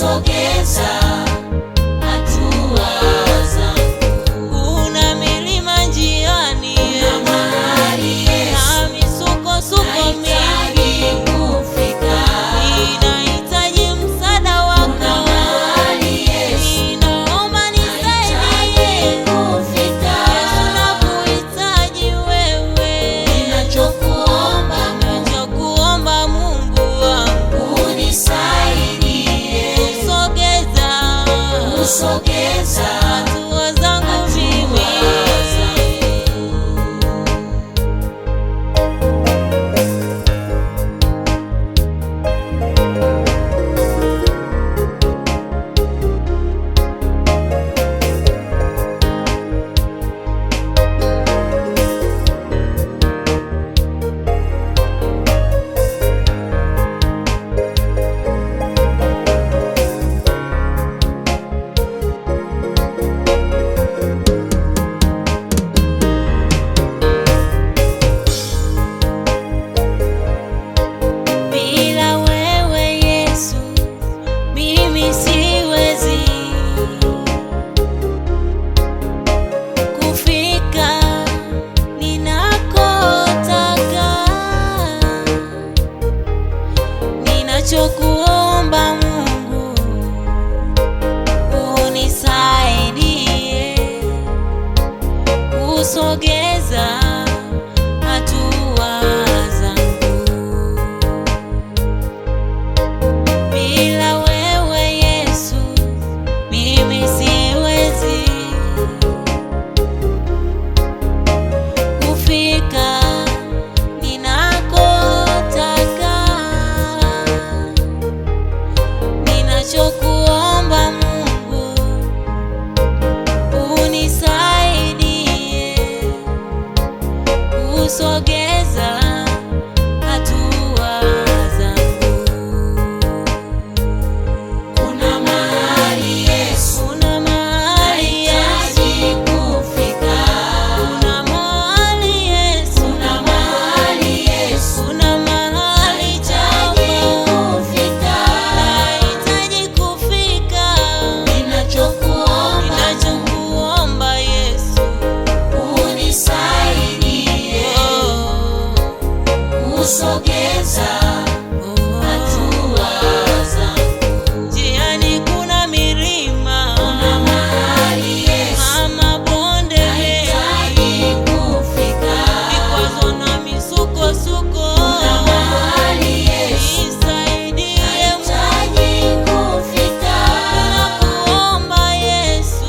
kusogeza hatua zangu. Kuna milima njiani, Kuna mahali Yesu na misukosuko nahitaji mingi, kufika. ninahitaji msaada wako. Kuna mahali Yesu Ninaomba nahitaji nisaidie, kufika. Yesu nakuhitaji wewe. Ninachokuomba Ninachokuomba Mungu wangu, unisaidie kusogeza hatua zangu mimi. Bila wewe Yesu, mimi siwezi kufika ninakotaka. Ninachokuomba Mungu, unisaidie kusogeza hatua zangu. Bila wewe Yesu, mimi siwezi kufika ninakotaka. Ninachokuomba Mungu, unisaidie kusogeza hatua zangu. Kuna mahali Yesu Kuna mahali nahitaji Yesu, kufika. kuna mahali Yesu, Kuna mahali Yesu kuna mahali nahitaji Jehova, kufika. nahitaji kufika. Ninachokuomba Ninachokuomba Yesu, unisaidie kusogeza hatua zangu. njiani kuna milima, Kuna mahali Yesu mabonde nahitaji mengi, kufika. vikwazo na misukosuko. Kuna mahali Yesu Nisaidie nahitaji kufika. nakuomba Yesu,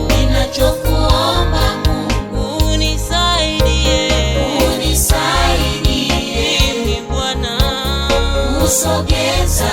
Ninachokuomba Mungu unisaidie unisaidie mimi Bwana kusogeza